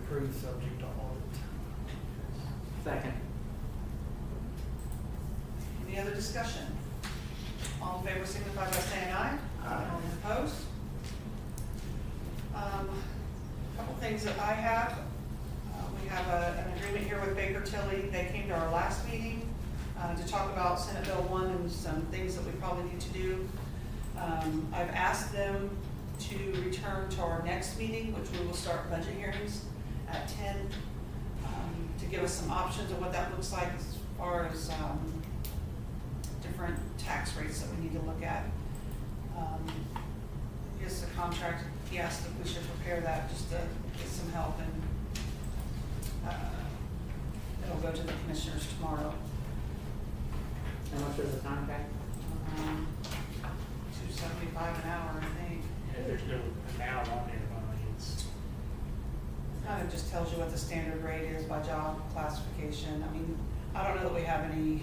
approved subject to audit. Second. Any other discussion? All in favor signify by saying aye. Aye. All opposed? Couple things that I have. We have an agreement here with Baker Tilly. They came to our last meeting to talk about Senate Bill 1 and some things that we probably need to do. I've asked them to return to our next meeting, which we will start budget hearings at 10, to give us some options of what that looks like as far as different tax rates that we need to look at. Here's the contract. He asked if we should prepare that just to get some help, and it'll go to the commissioners tomorrow. How much is the contract? $2.75 an hour, I think. Yeah, there's no amount on there, it's, Kind of just tells you what the standard rate is by job classification. I mean, I don't know that we have any,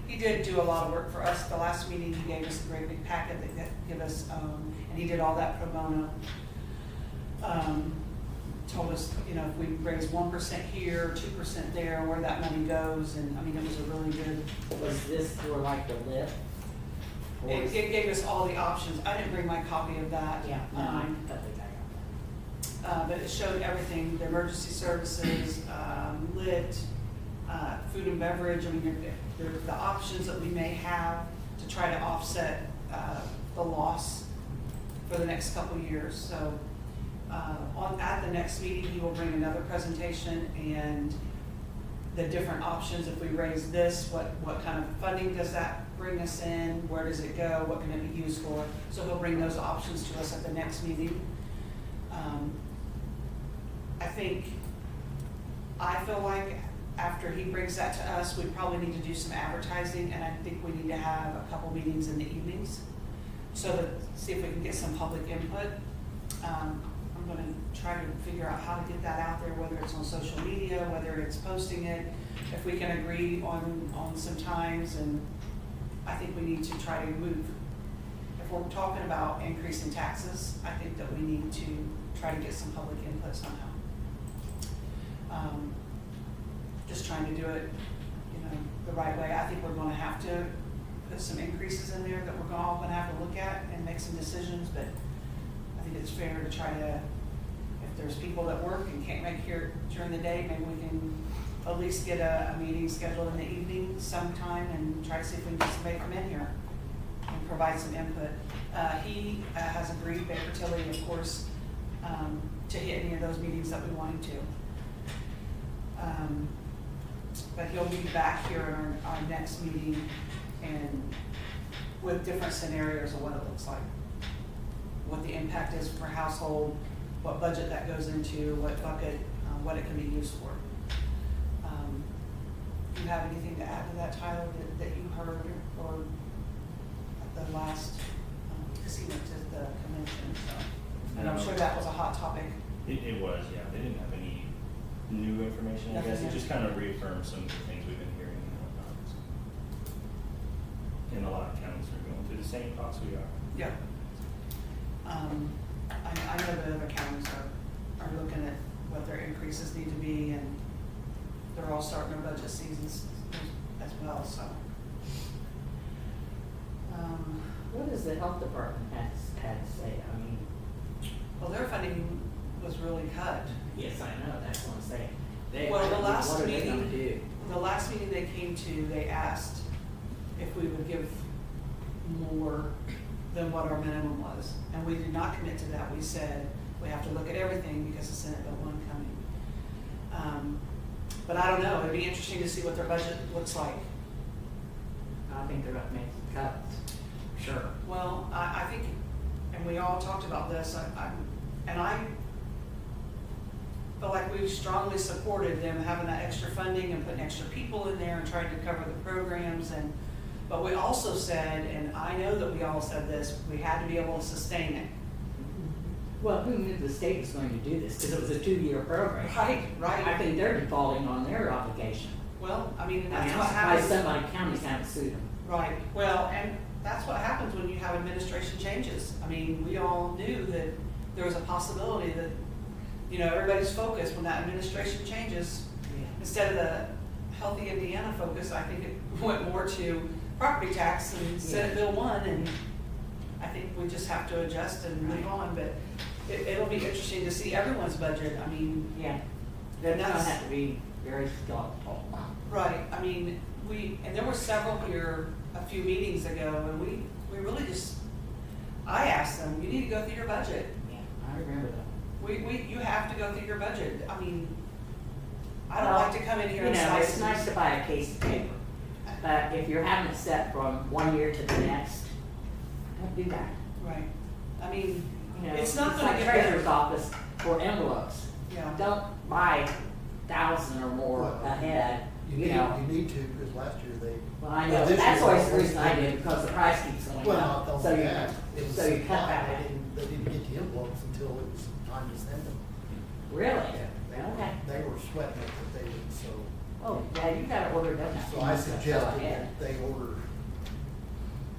he did do a lot of work for us. The last meeting, he gave us a great big packet that give us, and he did all that pro bono. Told us, you know, if we raise 1% here, 2% there, where that money goes, and I mean, it was a really good. Was this for like the lift? Or It is- gave us all the options. I didn't bring my copy of that. Yeah, no, I totally got But it showed everything, the emergency services, lit, food and beverage. I mean, the options that we may have to try to offset the loss for the next couple of years. So at the next meeting, he will bring another presentation and the different options. If we raise this, what kind of funding does that bring us in? Where does it go? What can it be used for? So he'll bring those options to us at the next meeting. I feel like after he brings that to us, we probably need to do some advertising, and I think we need to have a couple meetings in the evenings so that, see if we can get some public input. I'm gonna try to figure out how to get that out there, whether it's on social media, whether it's posting it, if we can agree on some times, and I think we need to try to move. If we're talking about increasing taxes, I think that we need to try to get some public input somehow. Just trying to do it, you know, the right way. I think we're gonna have to put some increases in there that we're all gonna have to look at and make some decisions, but I think it's fair to try to, if there's people that work and can't make it here during the day, maybe we can at least get a meeting scheduled in the evening sometime and try to see if we can get somebody to come in here and provide some input. He has agreed, Baker Tilly, of course, to hit any of those meetings that we want him to. But he'll be back here in our next meeting and with different scenarios of what it looks like. What the impact is per household, what budget that goes into, what bucket, what it can be used for. Do you have anything to add to that, Tyler, that you heard or at the last, because he went to the convention, so. And I'm sure that was a hot topic. It was, yeah. They didn't have any new information, I guess. It just kind of reaffirmed some of the things we've been hearing and whatnot. And a lot of counties are going through the same costs we are. Yeah. I know that other counties are looking at what their increases need to be, and they're all starting their budget seasons as well, so. What does the health department had to say? I mean, Well, their funding was really cut. yes, I know, that's what I'm saying. Well, the what last are they gonna meeting, do? the last meeting they came to, they asked if we would give more than what our minimum was. And we did not commit to that. We said we have to look at everything because of Senate Bill 1 coming. But I don't know, it'd be interesting to see what their budget looks like. I think they're gonna make some cuts, sure. Well, I think, and we all talked about this, I feel like we've strongly supported them having that extra funding and putting extra people in there and trying to cover the programs, but we also said, and I know that we all said this, we had to be able to sustain it. Well, who knew the state was going to do this? Because it was a 2-year program. Right. I think they're defaulting on their obligation. Well, I mean, and I that's mean, what I'm happens. surprised some like counties haven't sued them. Right, well, and that's what happens when you have administration changes. I mean, we all knew that there was a possibility that you know, everybody's focus when that administration changes, Yeah. instead of the Healthy Indiana focus, I think it went more to property tax and Senate Bill 1, and I think we just have to adjust and move on, but it'll be interesting to see everyone's budget. I mean, Yeah, that's gonna that's- have to be very thoughtful. right, I mean, and there were several here a few meetings ago, and we really just, I asked them, you need to go through your budget. Yeah, I remember that. You have to go through your budget. I mean, I don't Well, like to come in here You and know, slice. it's nice to buy a case of paper, but if you're having it set from one year to the next, don't do that. Right, I mean, You know, it's not gonna like get treasurer's better. office for envelopes. Yeah. Don't buy 1,000 or more Well, ahead, You you know. need to, because last year they. Well, I well, know, this that's year always the they- reason I did, because the price keeps going Well, up. not So only you, that, it was so you cut supply. back. They didn't get the envelopes until it was time to send them. Really? They Okay. They were sweating it, but they didn't, so. Oh, yeah, you gotta order them now. So I suggested ahead. that they order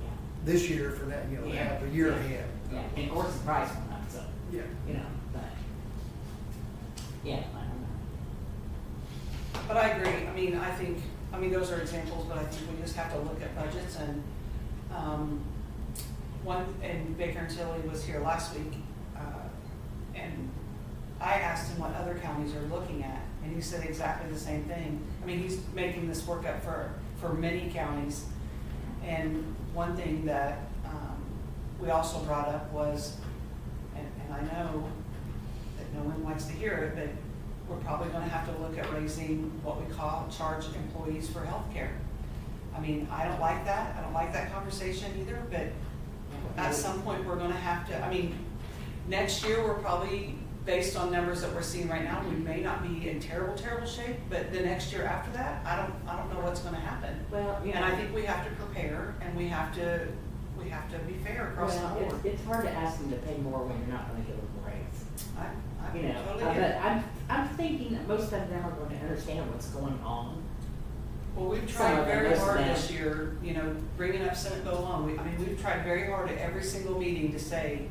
Yeah. this year for that, Yeah. half a year Yeah. ahead. Yeah, and of course the price went up, so, Yeah. you know, but, yeah, I don't know. But I agree, I mean, those are examples, but I think we just have to look at budgets and, and Baker and Tilly was here last week, and I asked him what other counties are looking at, and he said exactly the same thing. I mean, he's making this work up for many counties. And one thing that, we also brought up was, and I know that no one likes to hear it, but we're probably gonna have to look at raising what we charge employees for healthcare. I mean, I don't like that conversation either, but at some point, we're gonna have to, I mean, next year, we're probably, based on numbers that we're seeing right now, we may not be in terrible, terrible shape, but the next year after that, I don't know what's gonna happen. Well, you know. And I think we have to prepare, and we have to be fair across the Well, board. it's hard to ask them to pay more when you're not gonna give them a raise. I You know, totally but get it. I'm thinking that most of them are gonna understand what's going on. Well, we've some tried of them, very most of hard them. this year, you know, bringing up Senate Bill 1. We've tried very hard at every single meeting to say,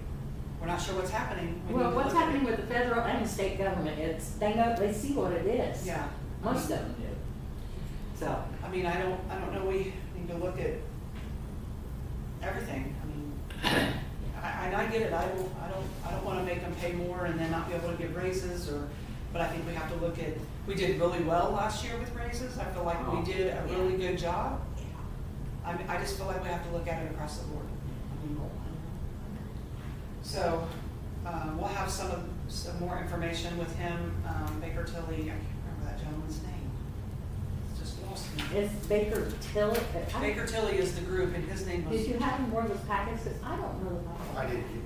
we're not sure what's happening. We need Well, to what's look at happening it. with the federal and the state government, they know, they see what it is. Yeah. Most of them do. So, I mean, I don't know, we need to look at everything. I mean, and I get it, I don't wanna make them pay more and then not be able to give raises but I think we have to look at, we did really well last year with raises. I feel like we did a really good job. I just feel like we have to look at it across the board. So, we'll have some more information with him, Baker Tilly, I can't remember that gentleman's name. It's just lost me. it's Baker Tilly. Baker Tilly is the group, and his name was, Did you have more of those packets? 'Cause I don't know the I didn't get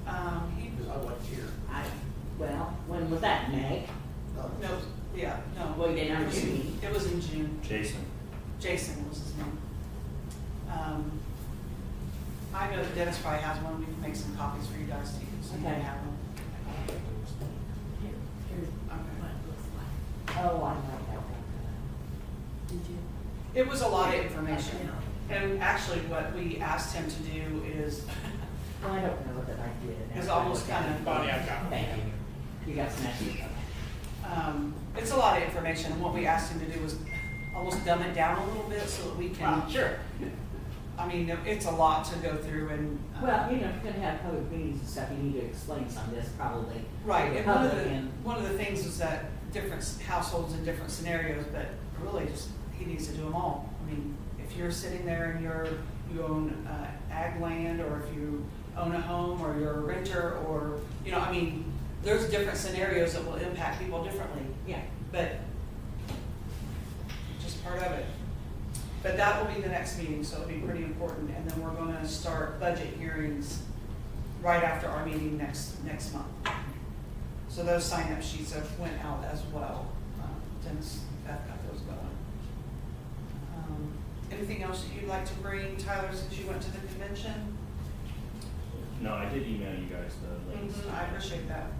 one, he, because I wasn't here. Well, when was that, May? no, yeah, no. Well, you didn't have It was- a meeting. It was in June. Jason. Jason was his name. I know that Dennis probably has one, we can make some copies for you guys too, so you can Okay. have them. Here's Okay. what it looks like. Oh, I know that. Did you? It was a lot of information, and actually what we asked him to do is, Well, I don't know that I did. It's almost kinda- Bonnie, I've got one. Thank you. You got some extra. it's a lot of information, and what we asked him to do was almost dumb it down a little bit so that we can. Sure. I mean, it's a lot to go through and. Well, you know, if you're gonna have public meetings and stuff, you need to explain some of this probably. Right, to the and public and- one of the things is that different households in different scenarios, but really just, he needs to do them all. I mean, if you're sitting there and you own ag land, or if you own a home, or you're a renter, or, you know, I mean, there's different scenarios that will impact people differently, Yeah. but just part of it. But that will be the next meeting, so it'll be pretty important, and then we're gonna start budget hearings right after our meeting next month. So those sign-up sheets have went out as well. Dennis, Beth got those going. Anything else that you'd like to bring, Tyler, since you went to the convention? No, I did email you guys the links. I appreciate that.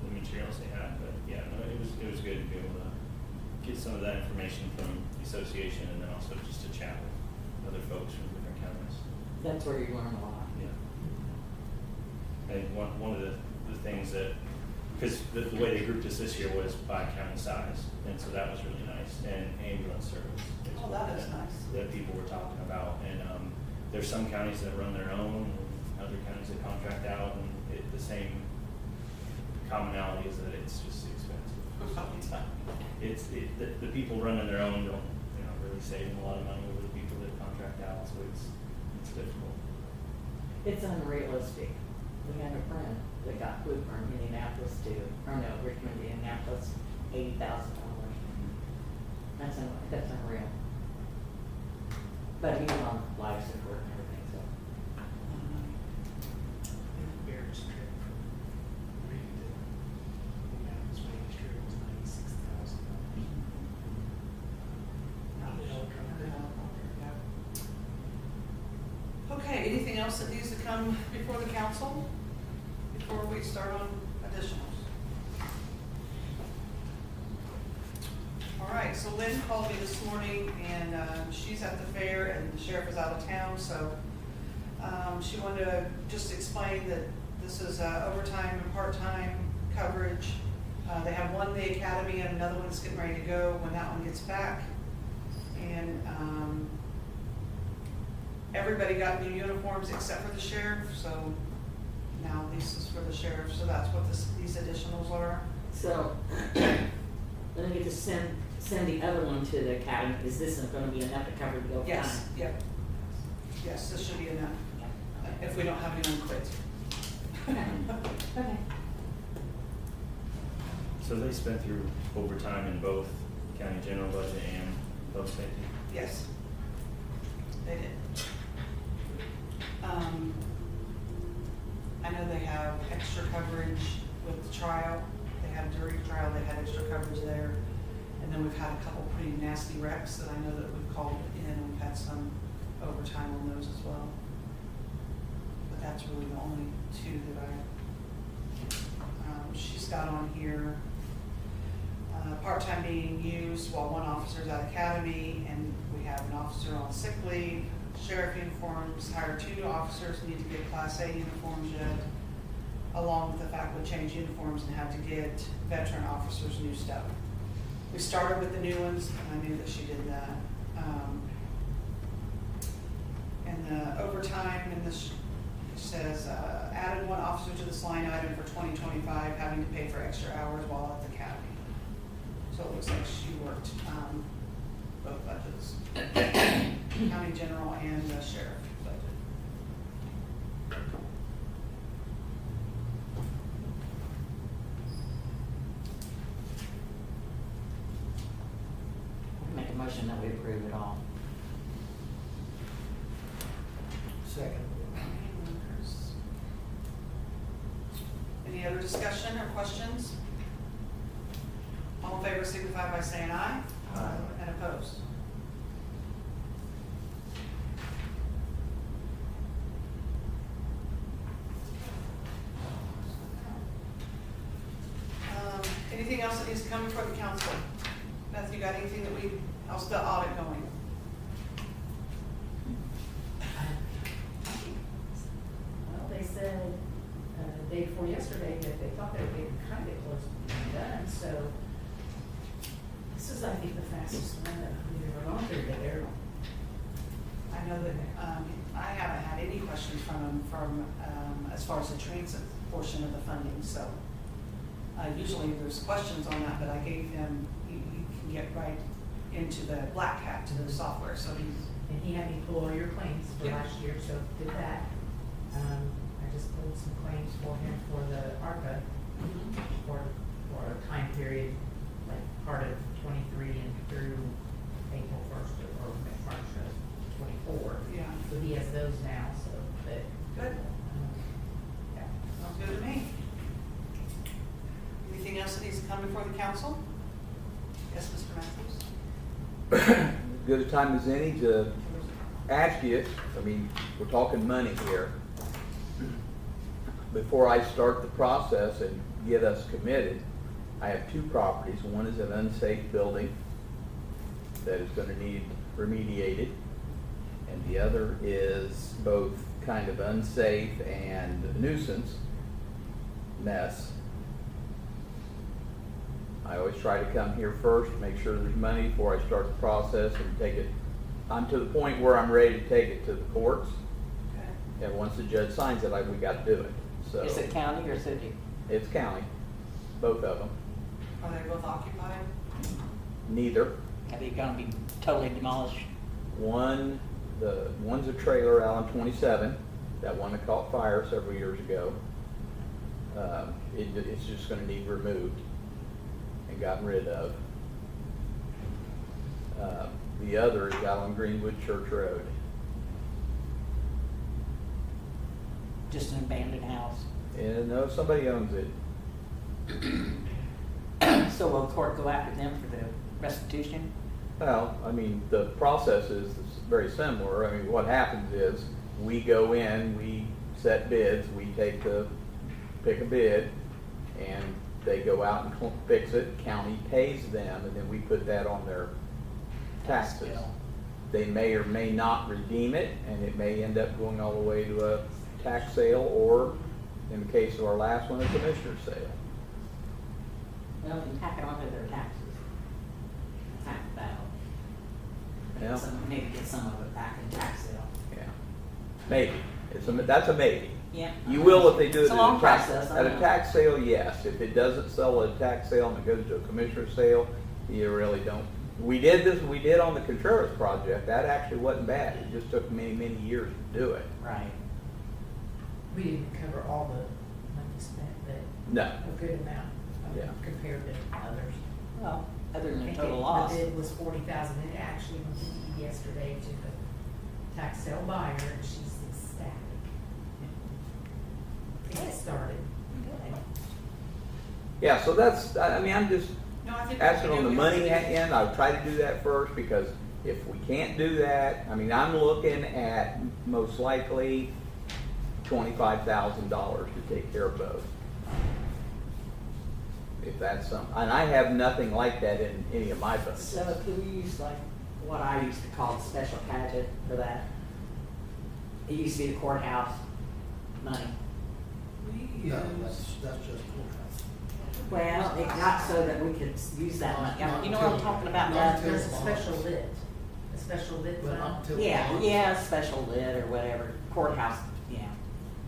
The materials they had, but yeah, no, it was good to be able to get some of that information from the association, and then also just to chat with other folks from different counties. That's where you learn a lot. Yeah. I think one of the things that because the way they grouped us this year was by county size, and so that was really nice, and ambulance service. Oh, that is nice. That people were talking about, and, there's some counties that run their own, and other counties that contract out, and the same commonality is that it's just expensive. The people running their own don't, really saving a lot of money over the people that contract out, so it's difficult. It's unrealistic. We had a friend that got flew from Indianapolis Richmond, to Indianapolis, $80,000. That's unreal. But he was on life support and everything, so. Bears trip from Reed to Indianapolis Range trip was $96,000. Not the helicopter. Okay, anything else that needs to come before the council, before we start on additionals? All right, so Lynn called me this morning, and she's at the fair, and the sheriff is out of town, so she wanted to just explain that this is overtime and part-time coverage. They have one in the academy and another one's getting ready to go when that one gets back. And everybody got new uniforms except for the sheriff, so now this is for the sheriff, so that's what these additionals are. So, then we get to send the other one to the academy. Is this gonna be enough to cover the overtime? Yes, yep. Yes, this should be enough, if we don't have anyone quit. Okay. So they spent through overtime in both county general budget and public safety? Yes, they did. I know they have extra coverage with the trial. They had during trial, they had extra coverage there. And then we've had a couple pretty nasty wrecks that I know that we've called in, and we've had some overtime on those as well. But that's really the only two that she's got on here. Part-time being used while one officer's at academy, and we have an officer on sick leave. Sheriff uniforms, hired 2 officers, need to get Class A uniforms yet, along with the fact we changed uniforms and had to get veteran officers new stuff. We started with the new ones, and I knew that she did that. And the overtime in this says, added 1 officer to this line item for 2025, having to pay for extra hours while at the academy. So it looks like she worked both budgets, county general and the sheriff budget. Make a motion that we approve it all. Second. Any other discussion or questions? All in favor signify by saying aye. Aye. And opposed? Anything else that needs to come before the council? Beth, you got anything that how's the audit going? Well, they said, the day before yesterday that they thought they were kind of close to being done, so this is, I think, the fastest one that we've ever gone through there. I know that, I haven't had any questions from them as far as the transit portion of the funding, so. Usually there's questions on that, but I gave him, he can get right into the Black Hat, to the software, so he's. And he had me pull all your claims for Yeah. last year, so did that. I just pulled some claims for him for the ARPA for a time period, like part of 23 and through April 1st or March of 24. Yeah. So he has those now, so that. Good. Yeah. Sounds good to me. Anything else that needs to come before the council? Yes, Mr. Matthews? Good a time as any to ask you, we're talking money here. Before I start the process and get us committed, I have 2 properties. One is an unsafe building that is going to need remediated, and the other is both kind of unsafe and nuisance mess. always try to come here first, make sure there's money before I start the process and take it. I'm to the point where I'm ready to take it to the courts, Okay. and once the judge signs it, we got to do it, so. Is it county or city? It's county, both of them, Are they both occupied? neither. Are they gonna be totally demolished? One's a trailer out on 27, that one that caught fire several years ago. It's just gonna need removed and gotten rid of. The other is out on Greenwood Church Road. Just an abandoned house? And no, somebody owns it. So will the court go after them for the restitution? Well, I mean, the process is very similar. I mean, what happens is, we go in, we set bids, we pick a bid, and they go out and fix it, county pays them, and then we put that on their taxes. Bill. They may or may not redeem it, and it may end up going all the way to a tax sale, or in the case of our last one, a commissioner's sale. Well, we can tack it onto their taxes. Tax that out. Yeah. Maybe get some of it back in tax sale. Yeah, maybe. That's a maybe. Yeah. You will if they do it It's a at long a tax, process, I at a know. tax sale, yes. If it doesn't sell at a tax sale and it goes to a commissioner's sale, you really don't. We did on the Contreras project. That actually wasn't bad. It just took many, many years to do it. Right. We didn't cover all the money spent, but No. a good amount Yeah. compared to others. Well, other I than the think total loss. The bid was 40,000, it actually went to me yesterday to the tax sale buyer, and she's ecstatic. It started. Good. Yeah, so that's, I mean, I'm just No, I think. asking on the we money have to do- end. I'll try to do that first, because if we can't do that, I mean, I'm looking at most likely $25,000 to take care of both. If that's some, and I have nothing like that in any of my budgets. So could we use like what I used to call the special budget for that? It used to be the courthouse money. We No, use, that's just courthouse. Well, it got so that we could use that money. You know what I'm talking about, Not Doug? There's a special lit, But fund. not until. Yeah, special lid or whatever, courthouse, yeah.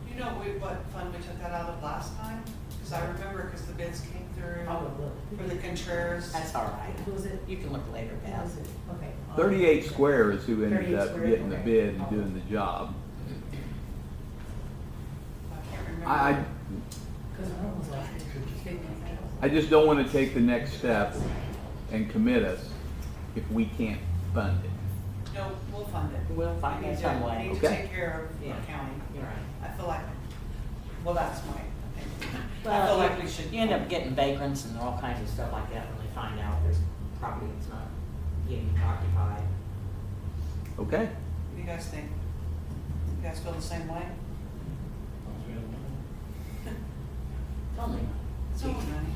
you know what fund we took that out of last time? Because I remember, because the bids came through I'll go look. for the Contreras. That's all right. Who was it? You can look later, Who Beth. was it? Okay. 38 Square is who ended 38 up Square, getting the okay. bid and doing the job. I can't remember. I Because one was like 50,000. I just don't want to take the next step and commit us if we can't fund it. No, we'll fund it. We'll find We it need some to- way. We need to Okay. take care of Yeah. our county. You're right. I feel like, well, that's my opinion. I feel Well, like we should. you end up getting vagrants and all kinds of stuff like that when they find out there's property that's not getting occupied. Okay? What do you guys think? You guys feel the same way? Only. It's only money.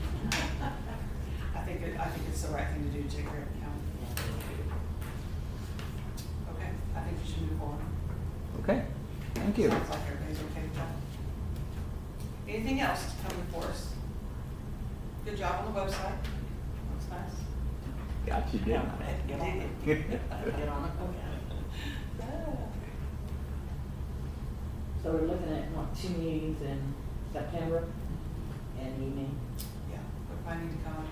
I think it's the right thing to do to take care of the county. Okay, I think we should move forward. Okay. Thank you. Sounds like everybody's okay with that. Anything else to come before us? Good job on the website. Looks nice. Got you, didn't Get on it. I? Get on it, okay. So we're looking at, what, 2 meetings in September and evening? Yeah, we probably need to come,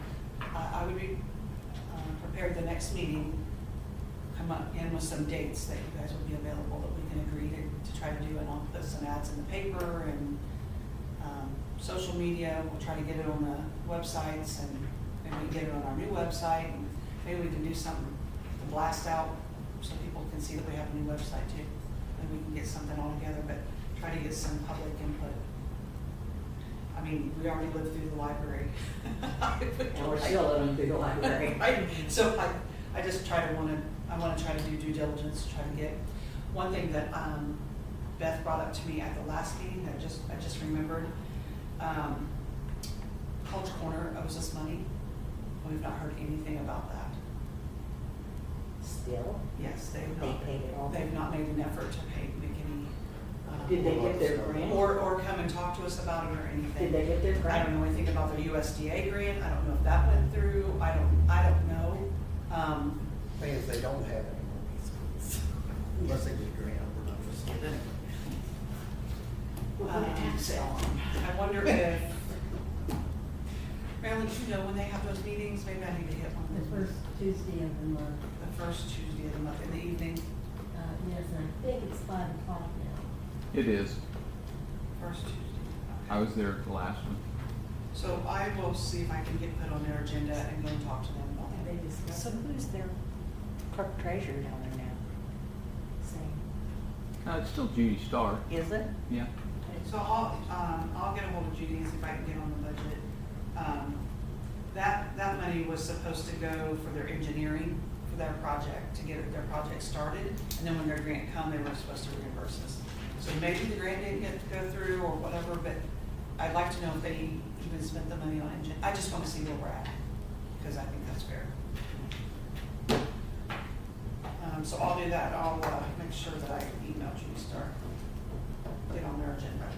I would be prepared the next meeting, come up in with some dates that you guys would be available that we can agree to try to do, and I'll put some ads in the paper and social media. We'll try to get it on the websites, and maybe we can get it on our new website, and maybe we can do something to blast out so people can see that we have a new website too. And we can get something all together, but try to get some public input. I mean, we already lived through the library. And we're still living through the library. Right, so I just try to I wanna try to do due diligence, try to get, one thing that, Beth brought up to me at the last meeting that I just remembered, Culture Corner owes us money. We've not heard anything about that. Still? Yes, They paid it all. they've not made an effort to make any Did they get their grant? Or come and talk to us about it or anything. Did they get their I grant? don't know anything about their USDA grant, I don't know if that went through, I don't know. Thing is, they don't have any more pieces. Unless they get a grant, we're not just. We're gonna have to sell them. I wonder if, Marilyn, do you know when they have those meetings? Maybe I need to hit one. The first Tuesday of the month, The first Tuesday of the month in the evening, yes, and I think it's 5 o'clock now. It is. first Tuesday. I was there at the last one. So I will see if I can get put on their agenda and go and talk to them about Have that. they discussed? So who's their clerk treasurer down there now? Same. It's still Judy Starr, Is it? yeah. So I'll get ahold of Judy and see if I can get on the budget. That money was supposed to go for their engineering, for their project, to get their project started. And then when their grant come, they were supposed to reimburse us. So maybe the grant didn't get to go through or whatever, but I'd like to know if they even spent the money on engine. I just want to see where we're at, because I think that's fair. So I'll do that. I'll make sure that I email Judy Starr, get on their agenda.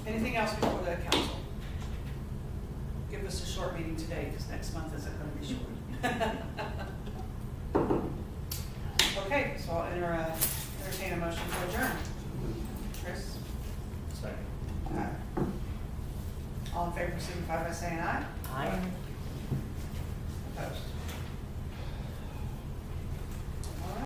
Anything else before the council? Give us a short meeting today, because next month isn't going to be short. Okay, so I'll entertain a motion to adjourn. Chris? Second. All in favor, signify by saying aye. I. Opposed?